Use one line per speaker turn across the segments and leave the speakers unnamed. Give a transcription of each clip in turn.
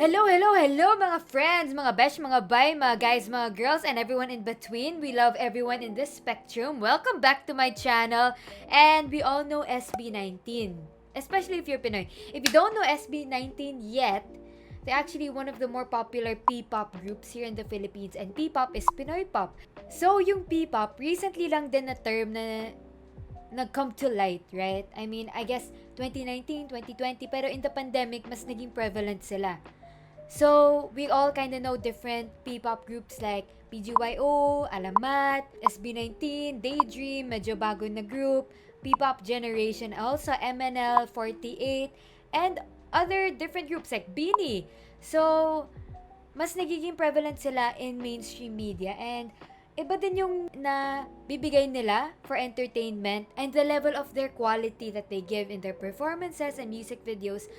Hello, hello, hello mga friends, mga besh, mga bay, mga guys, mga girls, and everyone in between. We love everyone in this spectrum. Welcome back to my channel. And we all know SB19, especially if you're Pinoy. If you don't know SB19 yet, they're actually one of the more popular P-pop groups here in the Philippines. And P-pop is Pinoy pop. So yung P-pop, recently lang din na term na nag-come to light, right? I mean, I guess 2019, 2020, pero in the pandemic, mas naging prevalent sila. So, we all kind of know different P-pop groups like PGYO, Alamat, SB19, Daydream, medyo bago na group, P-pop Generation, also MNL, 48, and other different groups like BINI. So, mas nagiging prevalent sila in mainstream media and iba din yung na bibigay nila for entertainment and the level of their quality that they give in their performances and music videos,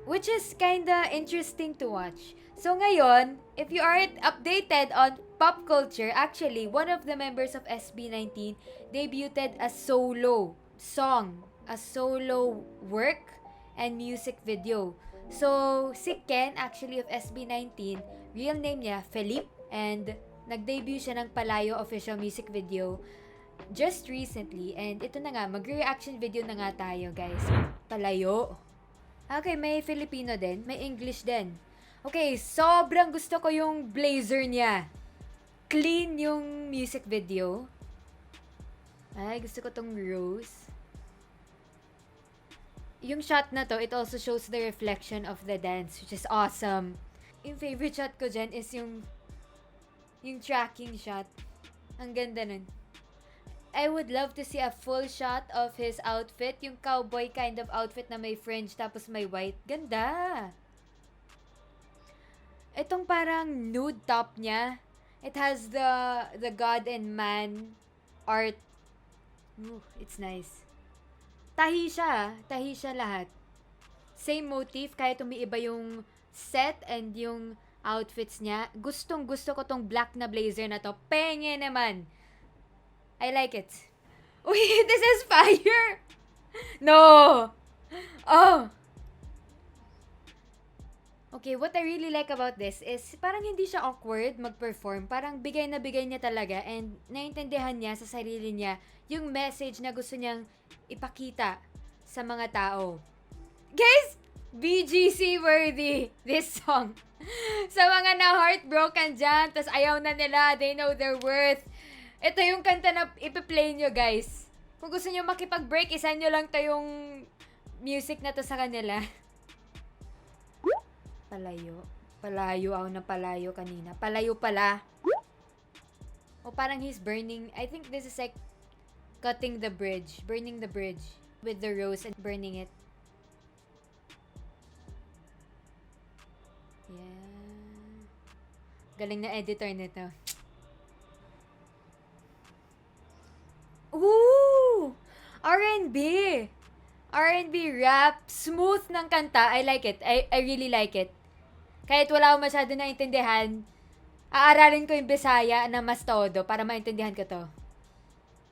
which is kinda interesting to watch. So ngayon, if you aren't updated on pop culture, actually, one of the members of SB19 debuted a solo song, a solo work and music video. So, si Ken, actually of SB19, real name niya, Felipe, and nag-debut siya ng Palayo official music video just recently. And ito na nga, mag-reaction video na nga tayo, guys. Palayo. Okay, may Filipino din. May English din. Okay, sobrang gusto ko yung blazer niya. Clean yung music video. Ay, gusto ko tong rose. Yung shot na to, it also shows the reflection of the dance, which is awesome. Yung favorite shot ko dyan is yung tracking shot. Ang ganda nun. I would love to see a full shot of his outfit. Yung cowboy kind of outfit na may fringe tapos may white. Ganda! Itong parang nude top niya. It has the God and man art. Ooh, it's nice. Tahi siya. Tahi siya lahat. Same motif kahit umiiba yung set and yung outfits niya. Gustong gusto ko tong black na blazer na to. Penge naman! I like it. Uy, this is fire! No! Oh! Okay, what I really like about this is parang hindi siya awkward mag-perform. Parang bigay na bigay niya talaga and naintindihan niya sa sarili niya yung message na gusto niyang ipakita sa mga tao. Guys, BGC worthy this song. Sa mga na-heartbroken dyan, tas ayaw na nila, they know their worth. Ito yung kanta na ipi-play nyo, guys. Kung gusto nyo makipag-break, isa nyo lang to yung music na to sa kanila. Palayo. Palayo. Ako na palayo kanina. Palayo pala. O parang he's burning. I think this is like cutting the bridge. Burning the bridge. With the rose and burning it. Yeah. Galing na editor nito. Ooh! R&B! R&B rap. Smooth ng kanta. I like it. I really like it. Kahit wala akong masyado naintindihan, aaralin ko yung Bisaya na mas todo para maintindihan ko to.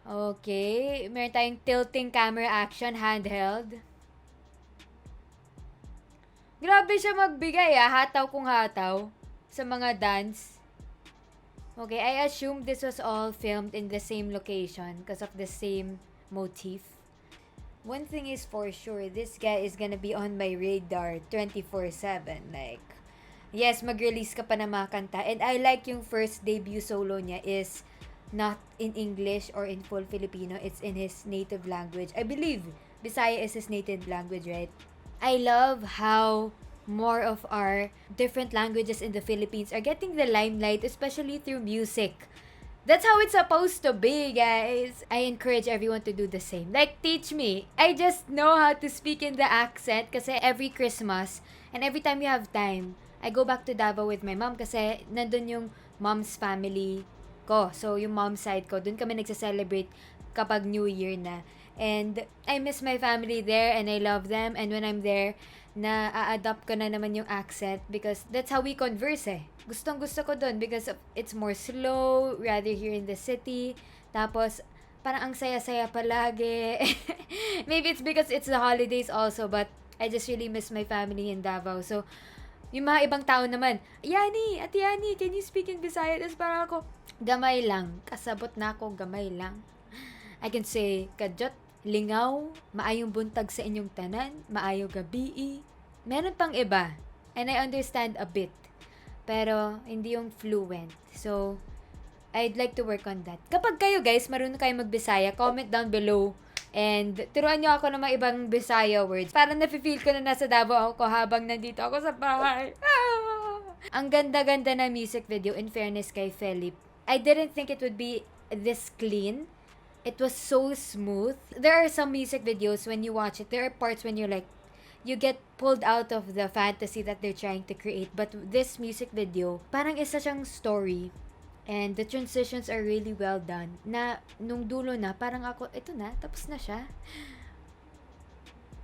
Okay. Meron tayong tilting camera action, handheld. Grabe siya magbigay hataw kung hataw sa mga dance. Okay, I assume this was all filmed in the same location because of the same motif. One thing is for sure, this guy is gonna be on my radar 24/7. Like, yes, mag-release ka pa ng mga kanta. And I like yung first debut solo niya is not in English or in full Filipino. It's in his native language. I believe Bisaya is his native language, right? I love how more of our different languages in the Philippines are getting the limelight, especially through music. That's how it's supposed to be, guys. I encourage everyone to do the same. Like, teach me. I just know how to speak in the accent kasi every Christmas and every time you have time, I go back to Davao with my mom kasi nandun yung mom's family ko. So, yung mom's side ko, dun kami nagsa-celebrate kapag New Year na. And I miss my family there and I love them. And when I'm there, na-a-adopt ko na naman yung accent because that's how we converse Gustong gusto ko dun because it's more slow rather here in the city. Tapos, parang ang saya-saya palagi. Maybe it's because it's the holidays also, but I just really miss my family in Davao. So, Yung mga ibang tao naman, Yani, Ate Yani, can you speak in Bisaya? Tapos parang ako, gamay lang. Kasabot na ako, gamay lang. I can say, kadyot, lingaw, maayong buntag sa inyong tanan, maayo gabi. Meron pang iba. And I understand a bit. Pero, hindi yung fluent. So, I'd like to work on that. Kapag kayo guys, marunong kayo magbisaya, comment down below. And turuan nyo ako ng mga ibang Bisaya words. Parang nafe-feel ko na nasa Davao ako habang nandito ako sa bahay. Ang ganda-ganda na music video, in fairness kay Felipe. I didn't think it would be this clean. It was so smooth. There are some music videos when you watch it, there are parts when you're like, you get pulled out of the fantasy that they're trying to create. But this music video, parang isa siyang story. And the transitions are really well done. Na, nung dulo na, parang ako, ito na, tapos na siya.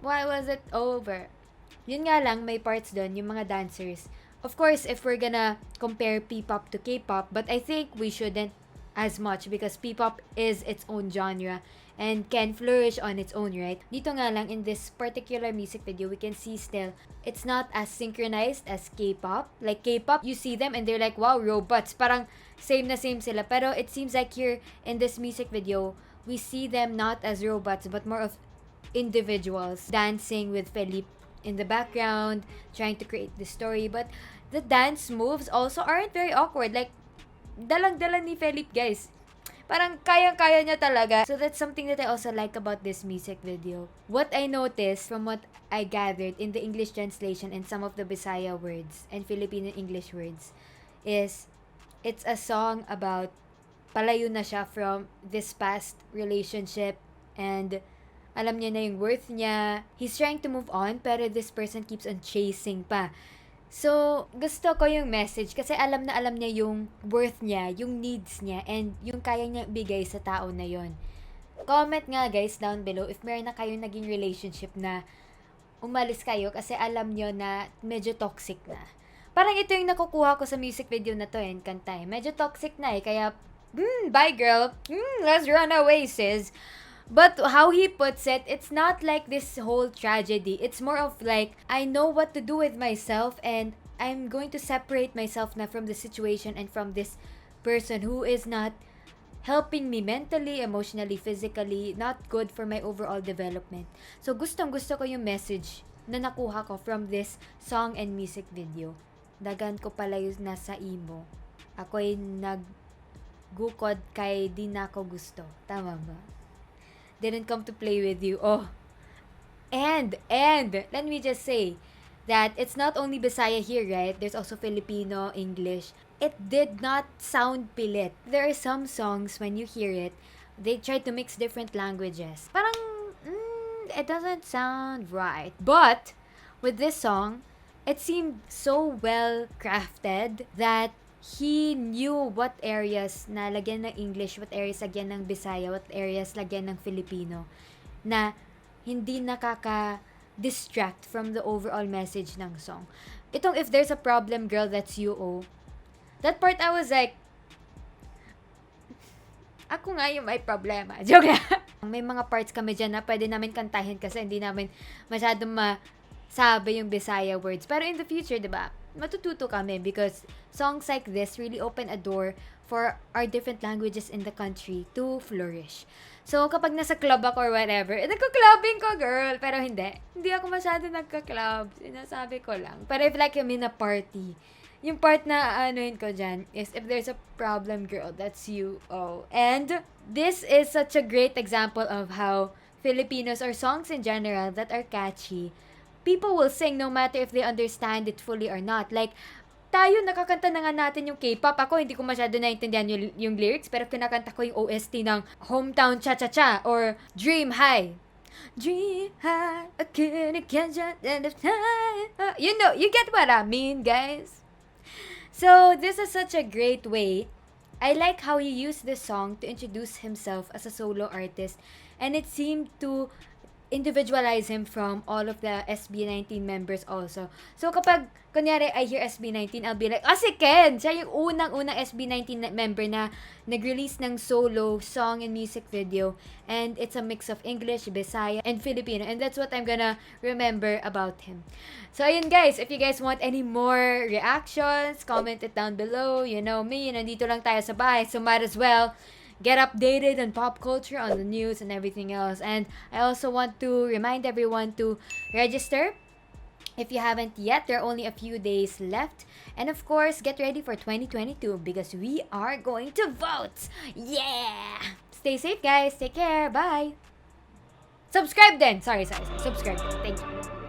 Why was it over? Yun nga lang, may parts doon, yung mga dancers. Of course, if we're gonna compare P-pop to K-pop, but I think we shouldn't as much because P-pop is its own genre and can flourish on its own, right? Dito nga lang, in this particular music video, we can see still, it's not as synchronized as K-pop. Like K-pop, you see them and they're like, wow, robots. Parang same na same sila. Pero it seems like here, in this music video, we see them not as robots, but more of individuals dancing with Felipe in the background, trying to create the story. But the dance moves also aren't very awkward. Like, dalang-dala ni Felipe, guys. Parang kayang-kaya niya talaga. So that's something that I also like about this music video. What I noticed from what I gathered in the English translation and some of the Bisaya words and Filipino English words is it's a song about palayo na siya from this past relationship and alam niya na yung worth niya. He's trying to move on pero this person keeps on chasing pa. So, gusto ko yung message kasi alam na alam niya yung worth niya, yung needs niya, and yung kaya niya bigay sa tao na yon. Comment nga guys down below if meron na kayong naging relationship na umalis kayo kasi alam niyo na medyo toxic na. Parang ito yung nakukuha ko sa music video na to and kanta eh. Medyo toxic na eh, kaya, bye girl, let's run away sis. But how he puts it, it's not like this whole tragedy. It's more of like, I know what to do with myself and I'm going to separate myself na from the situation and from this person who is not helping me mentally, emotionally, physically, not good for my overall development. So gustong-gusto ko yung message na nakuha ko from this song and music video. Dagan ko pala yung nasa imo. Ako'y naggukod kay di na ko gusto. Tama ba? Didn't come to play with you. Oh. And let me just say that it's not only Bisaya here, right? There's also Filipino, English. It did not sound pilit. There are some songs when you hear it, they try to mix different languages. Parang it doesn't sound right. But with this song, it seemed so well crafted that he knew what areas na lagyan ng English, what areas lagyan ng Bisaya, what areas lagyan ng Filipino, na hindi nakaka-distract from the overall message ng song. Itong If There's a Problem, Girl, That's You, oh. That part, I was like, ako nga yung may problema. Joke na. May mga parts kami dyan na pwede namin kantahin kasi hindi namin masyadong masabi yung Bisaya words. Pero in the future, diba, matututo kami because songs like this really open a door for our different languages in the country to flourish. So, kapag nasa club ako or whatever, nagka-clubbing ko, girl. Pero hindi. Hindi ako masyado nagka-club. Sinasabi ko lang. Pero if like I'm in a party, yung part na anuhin ko dyan is if there's a problem, girl, that's you. Oh. And this is such a great example of how Filipinos or songs in general that are catchy, people will sing no matter if they understand it fully or not. Like, tayo, nakakanta na nga natin yung K-pop. Ako, hindi ko masyado naintindihan yung lyrics, pero kinakanta ko yung OST ng Hometown Cha-Cha-Cha or Dream High. Dream high, I couldn't catch at the end of time. You know, you get what I mean, guys. So, this is such a great way. I like how he used this song to introduce himself as a solo artist, and it seemed to individualize him from all of the SB19 members also. So, kapag, kunyari, I hear SB19, I'll be like, si Ken! Siya yung unang-unang SB19 member na nag-release ng solo song and music video. And it's a mix of English, Bisaya, and Filipino. And that's what I'm gonna remember about him. So, ayun guys, if you guys want any more reactions, comment it down below. You know me, nandito lang tayo sa bahay, so might as well get updated on pop culture, on the news, and everything else. And I also want to remind everyone to register if you haven't yet. There are only a few days left. And of course, get ready for 2022 because we are going to vote! Yeah! Stay safe, guys. Take care. Bye! Subscribe then! Sorry. Subscribe then. Thank you.